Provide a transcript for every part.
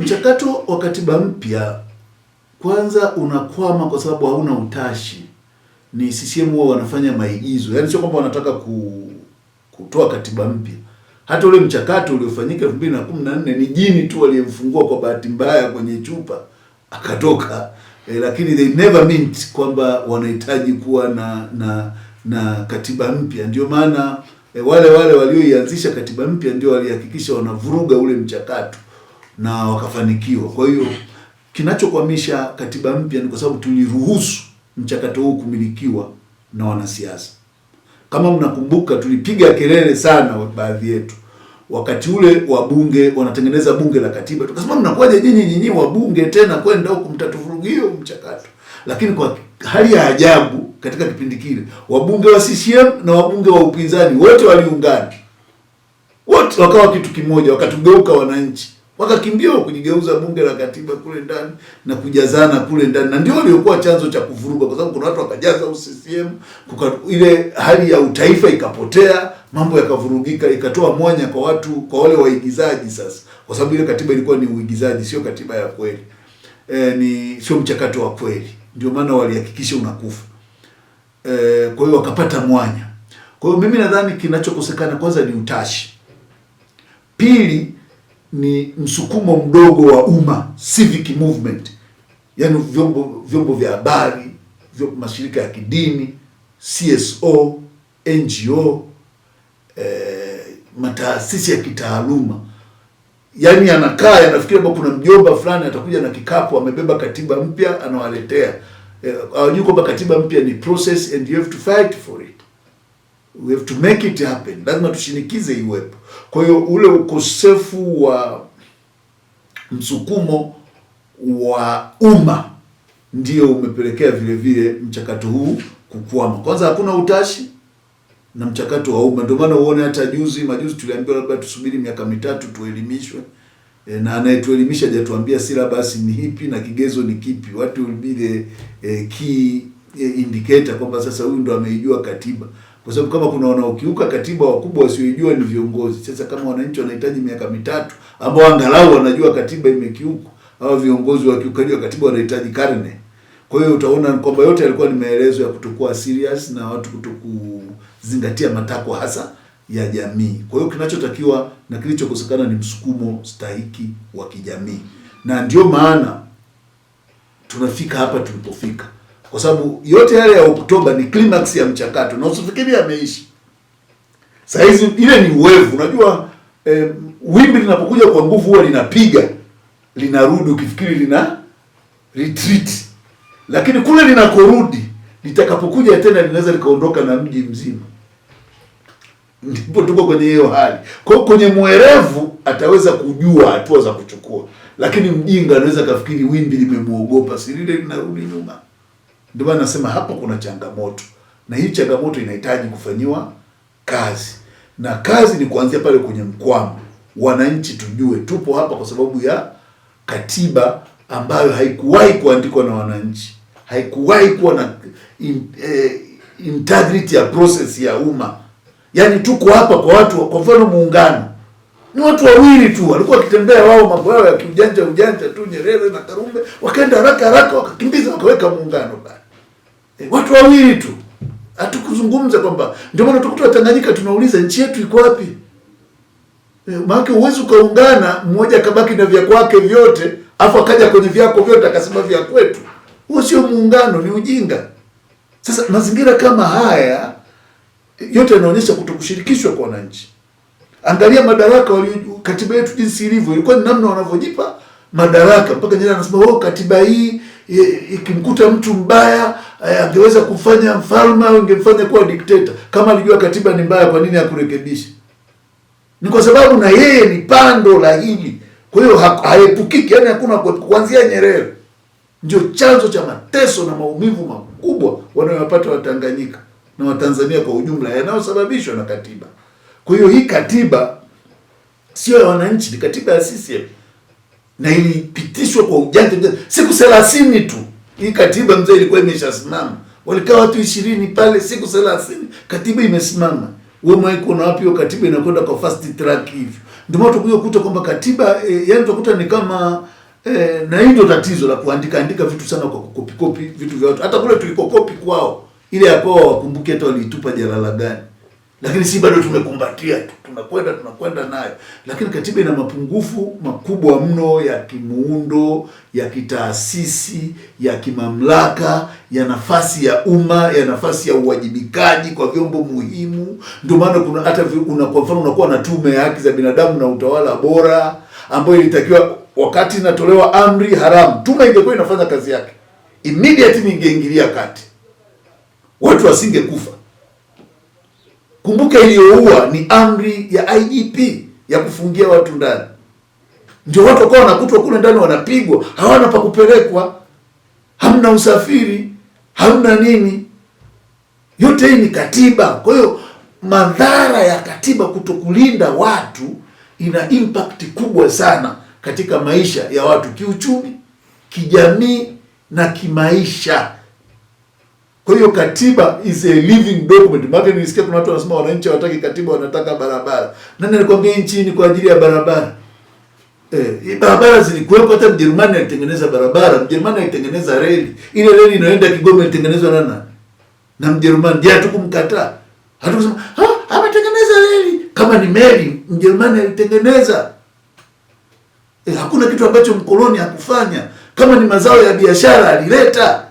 Mchakato wa katiba mpya kwanza unakwama kwa sababu hauna utashi. Ni CCM wao wanafanya maigizo. Yaani sio kwamba wanataka kutoa katiba mpya. Hata ule mchakato uliofanyika 2014 ni jini tu waliyemfungua kwa bahati mbaya kwenye chupa akatoka. Lakini they never meant kwamba wanahitaji kuwa na katiba mpya. Ndio maana wale walioianzisha katiba mpya ndio walihakikisha wanavuruga ule mchakato na wakafanikiwa. Kwa hiyo kinachokwamisha katiba mpya ni kwa sababu tuliruhusu mchakato huu kumilikiwa na wanasiasa. Kama mnakumbuka, tulipiga kelele sana baadhi yetu wakati ule wabunge wanatengeneza bunge la katiba, tukasema mnakuwaje nyinyi wabunge tena kwenda huko mtatuvurugia mchakato. Lakini kwa hali ya ajabu katika kipindi kile wabunge wa CCM na wabunge wa upinzani wote waliungana, wote wakawa kitu kimoja, wakatugeuka wananchi, wakakimbia kujigeuza bunge la katiba kule ndani na kujazana kule ndani, na ndio waliokuwa chanzo cha kuvuruga, kwa sababu kuna watu wakajaza CCM, ile hali ya utaifa ikapotea, mambo yakavurugika, ikatoa mwanya kwa watu, kwa wale waigizaji sasa, kwa sababu ile katiba ilikuwa ni uigizaji, sio katiba ya kweli. Ni sio mchakato wa kweli, ndio maana walihakikisha unakufa. Kwa hiyo wakapata mwanya. Kwa hiyo mimi nadhani kinachokosekana kwanza ni utashi. Pili ni msukumo mdogo wa umma, civic movement. Yaani vyombo vya habari, mashirika ya kidini, CSO, NGO, mataasisi ya kitaaluma. Yaani yanafikiri kwamba kuna mjomba fulani atakuja na kikapu amebeba katiba mpya anawaletea. Hawajui kwamba katiba mpya ni process and you have to fight for it. We have to make it happen. Lazima tushinikize iwepo. Kwa hiyo ule ukosefu wa msukumo wa umma ndio umepelekea vile vile mchakato huu kukwama. Kwanza hakuna utashi na mchakato wa umma. Ndio maana uone hata majuzi tuliambiwa labda tusubiri miaka 3 tuelimishwe. Na anayetuelimisha hajatuambia syllabus ni hipi na kigezo ni kipi. What will be the key indicator kwamba sasa huyu ndo ameijua katiba. Kwa sababu kama kuna wanaokiuka katiba wakubwa wasiojua ni viongozi. Sasa kama wananchi wanahitaji miaka 3 ambao angalau wanajua katiba imekiuka, au viongozi wakiukaji wa katiba wanahitaji karne. Kwa hiyo utaona kwamba yote yalikuwa ni maelezo ya kutokuwa serious na watu kutokuzingatia matakwa hasa ya jamii. Kwa hiyo kinachotakiwa na kilichokosekana ni msukumo stahiki wa kijamii. Na ndio maana tunafika hapa tulipofika. Kwa sababu yote yale ya Oktoba ni climax ya mchakato na usifikiri yameishi. Sasa hizi ile ni uwevu. Unajua wimbi linapokuja kwa nguvu huwa linapiga, linarudi ukifikiri lina retreat. Lakini kule linakorudi, litakapokuja tena linaweza likaondoka na mji mzima. Ndipo tuko kwenye hiyo hali. Kwa hiyo kwenye mwerevu ataweza kujua hatua za kuchukua. Lakini mjinga anaweza kafikiri wimbi limemuogopa, si lile linarudi nyuma. Ndio maana nasema hapa kuna changamoto. Na hii changamoto inahitaji kufanyiwa kazi. Na kazi ni kuanzia pale kwenye mkwamo. Wananchi tujue tupo hapa kwa sababu ya katiba ambayo haikuwahi kuandikwa na wananchi. Haikuwahi kuwa na integrity ya process ya umma. Yaani tuko hapa kwa watu, kwa mfano muungano. Ni watu wawili tu walikuwa wakitembea wao mambo yao ya kiujanja tu, Nyerere na Karume, wakaenda haraka wakakimbiza wakaweka muungano pale. Watu wawili tu. Hatukuzungumza kwamba ndio maana tukutoa Tanganyika tunauliza nchi yetu iko wapi? Maana uwezo ukaungana mmoja akabaki na vya kwake vyote, afu akaja kwenye vyako vyote akasema vya kwetu. Huo sio muungano, ni ujinga. Sasa mazingira kama haya yote yanaonyesha kutokushirikishwa kwa wananchi. Angalia madaraka katiba yetu jinsi ilivyo, ilikuwa ni namna wanavyojipa madaraka. Mpaka Nyerere anasema katiba hii ikimkuta mtu mbaya angeweza kufanya mfalme au ingemfanya kuwa dikteta. Kama alijua katiba ni mbaya, kwa nini hakurekebisha? Ni kwa sababu na yeye ni pando la hili. Kwa hiyo haepukiki, yani hakuna kuanzia Nyerere. Ndio chanzo cha mateso na maumivu makubwa wanayopata Watanganyika na Watanzania kwa ujumla yanayosababishwa na katiba. Kwa hiyo hii katiba sio ya wananchi, ni katiba ya CCM. Na ilipitishwa kwa ujanja siku 30 tu. Hii katiba mzee ilikuwa imeshasimama. Walikaa watu 20 pale siku 30, katiba imesimama. Wewe mwaiko na wapi hiyo katiba inakwenda kwa fast track hivi? Ndio maana tukuja kukuta kwamba katiba yani utakuta ni kama na hii ndio tatizo la andika vitu sana kwa kopi vitu vya watu. Hata kule tulikokopi kwao ile ya kwao wakumbuke hata walitupa jalala gani. Lakini si bado tumekumbatia tu. Tunakwenda nayo. Lakini katiba ina mapungufu makubwa mno ya kimuundo, ya kitaasisi, ya kimamlaka, ya nafasi ya umma, ya nafasi ya uwajibikaji kwa vyombo muhimu. Ndio maana kuna hata kwa mfano unakuwa na tume ya haki za binadamu na utawala bora ambayo ilitakiwa wakati inatolewa amri haramu, tume ingekuwa inafanya kazi yake, immediately ingeingilia kati, watu wasingekufa. Kumbuka iliyoua ni amri ya IGP ya kufungia watu ndani. Ndio watu wakawa wanakutwa kule ndani wanapigwa, hawana pa kupelekwa, hamna usafiri, hamna nini. Yote hii ni katiba. Kwa hiyo madhara ya katiba kutokulinda watu ina impact kubwa sana katika maisha ya watu kiuchumi, kijamii na kimaisha. Kwa hiyo katiba is a living document. Maana nilisikia kuna watu wanasema wananchi hawataki katiba, wanataka barabara. Nani alikwambia nchi ni kwa ajili ya barabara? Barabara zilikuwepo, hata Mjerumani alitengeneza barabara, Mjerumani alitengeneza reli. Ile reli inaenda Kigoma ilitengenezwa na nani? Na Mjerumani. Je, hatukumkataa? Hatukusema, ametengeneza reli. Kama ni meli, Mjerumani alitengeneza. Hakuna kitu ambacho mkoloni hakufanya. Kama ni mazao ya biashara alileta.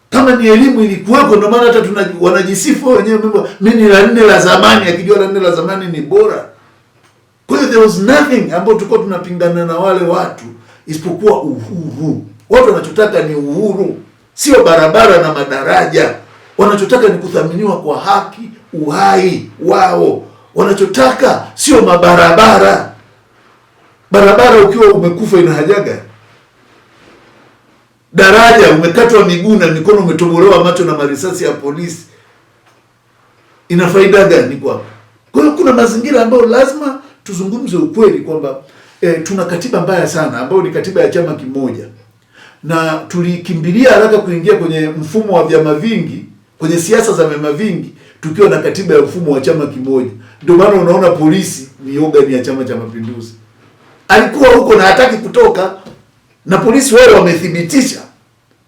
Kama ni elimu ilikuwepo, ndio maana hata wanajisifu wenyewe mimi la 4 la zamani, akijua la 4 la zamani ni bora. Kwa hiyo there was nothing ambapo tulikuwa tunapingana na wale watu isipokuwa uhuru. Watu wanachotaka ni uhuru, sio barabara na madaraja. Wanachotaka ni kuthaminiwa kwa haki, uhai wao. Wanachotaka sio mabarabara. Barabara ukiwa umekufa ina hajaga. Daraja umekatwa miguu na mikono, umetobolewa macho na marisasi ya polisi, ina faida gani kwako? Kwa hiyo kuna mazingira ambayo lazima tuzungumze ukweli kwamba tuna katiba mbaya sana ambayo ni katiba ya chama kimoja, na tulikimbilia haraka kuingia kwenye mfumo wa vyama vingi, kwenye siasa za vyama vingi tukiwa na katiba ya mfumo wa chama kimoja. Ndio maana unaona polisi ni organ ya Chama cha Mapinduzi. Alikuwa huko na hataki kutoka, na polisi wao wamethibitisha,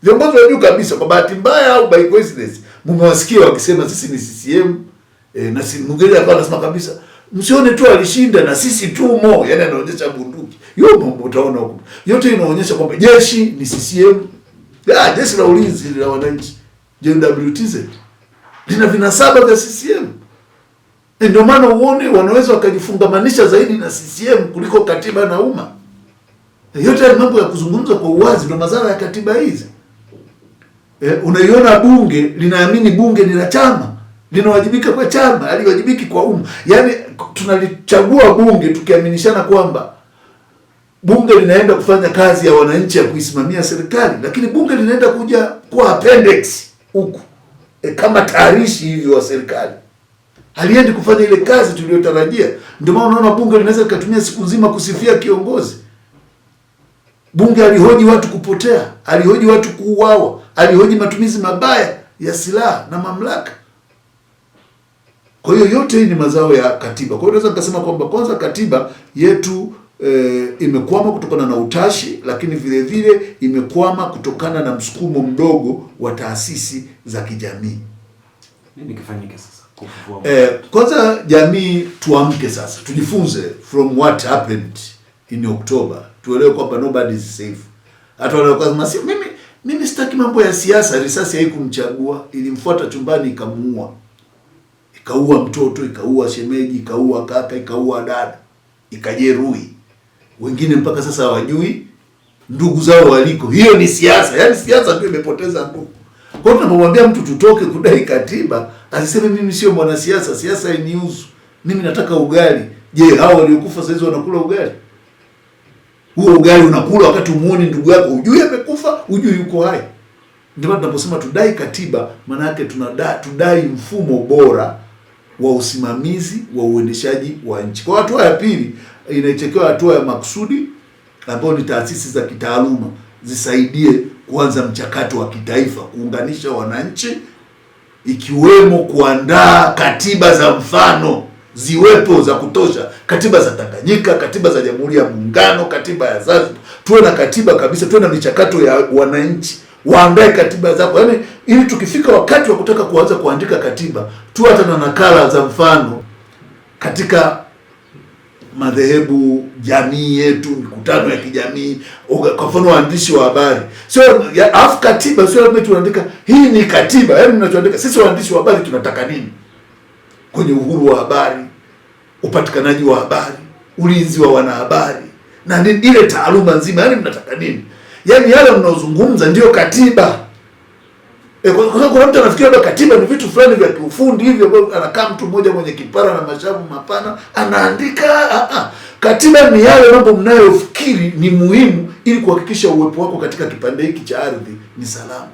viongozi wa juu kabisa, kwa bahati mbaya au by coincidence mmewasikia wakisema sisi ni CCM, na si mwingine akawa anasema kabisa msione tu alishinda na sisi tumo, yani anaonyesha bunduki. Yote utaona huko. Yote inaonyesha kwamba jeshi ni CCM. Jeshi la ulinzi la wananchi, JWTZ, lina vinasaba vya CCM. Ndio maana uone wanaweza wakajifungamanisha zaidi na CCM kuliko katiba na umma. Yote ya mambo ya kuzungumza kwa uwazi ndio madhara ya katiba hizi. Unaiona bunge linaamini bunge ni la chama, linawajibika kwa chama, haliwajibiki kwa umma. Yaani tunalichagua bunge tukiaminishana kwamba bunge linaenda kufanya kazi ya wananchi ya kuisimamia serikali, lakini bunge linaenda kuja kwa appendix huku, kama tarishi hivyo wa serikali. Haliendi kufanya ile kazi tuliyotarajia. Ndio maana unaona bunge linaweza kutumia siku nzima kusifia kiongozi. Bunge alihoji watu kupotea, alihoji watu kuuawa, alihoji matumizi mabaya ya silaha na mamlaka. Kwa hiyo yote hii ni mazao ya katiba. Kwa hiyo naweza nikasema kwamba kwanza katiba yetu imekwama kutokana na utashi, lakini vile vile imekwama kutokana na msukumo mdogo wa taasisi za kijamii. Nini kifanyike sasa? Kwanza jamii tuamke sasa. Tujifunze from what happened in October. Tuelewe kwamba nobody is safe. Hata wale wakasema mimi sitaki mambo ya siasa, risasi haikumchagua, ilimfuata chumbani ikamuua. Ikaua mtoto, ikaua shemeji, ikaua kaka, ikaua dada, ikajeruhi. Wengine mpaka sasa hawajui ndugu zao waliko. Hiyo ni siasa. Yaani siasa ndio imepoteza ndugu. Kwa hiyo tunapomwambia mtu tutoke kudai katiba, asiseme mimi sio mwanasiasa, siasa hainihusu. Mimi nataka ugali. Je, hao waliokufa sasa hizo wanakula ugali? Huo ugali unakula wakati umuone ndugu yako, hujui amekufa, hujui yuko hai. Ndio maana tunaposema tudai katiba, maana yake tudai mfumo bora wa usimamizi wa uendeshaji wa nchi. Kwa hatua ya pili inaitekewa hatua ya makusudi ambayo ni taasisi za kitaaluma zisaidie kuanza mchakato wa kitaifa kuunganisha wananchi, ikiwemo kuandaa katiba za mfano ziwepo za kutosha, katiba za Tanganyika, katiba za Jamhuri ya Muungano, katiba ya Zanzibar. Tuwe na katiba kabisa, tuwe na michakato ya wananchi waandae katiba zako, yaani ili tukifika wakati wa kutaka kuanza kuandika katiba tuwe hata na nakala za mfano katika madhehebu, jamii yetu, mikutano ya kijamii, kwa mfano waandishi wa habari. Sio afu katiba sio lazima tuandika hii ni katiba, yaani mnachoandika sisi waandishi wa habari tunataka nini kwenye uhuru wa habari, upatikanaji wa habari, ulinzi wa wanahabari na ile taaluma nzima, yaani mnataka nini? Yaani yale mnaozungumza ndio katiba. Kwa sababu kuna mtu anafikiria labda katiba ni vitu fulani vya kiufundi hivyo, ambao anakaa mtu mmoja mwenye kipara na mashavu mapana anaandika. Katiba ni yale mambo mnayofikiri ni muhimu ili kuhakikisha uwepo wako katika kipande hiki cha ardhi ni salama.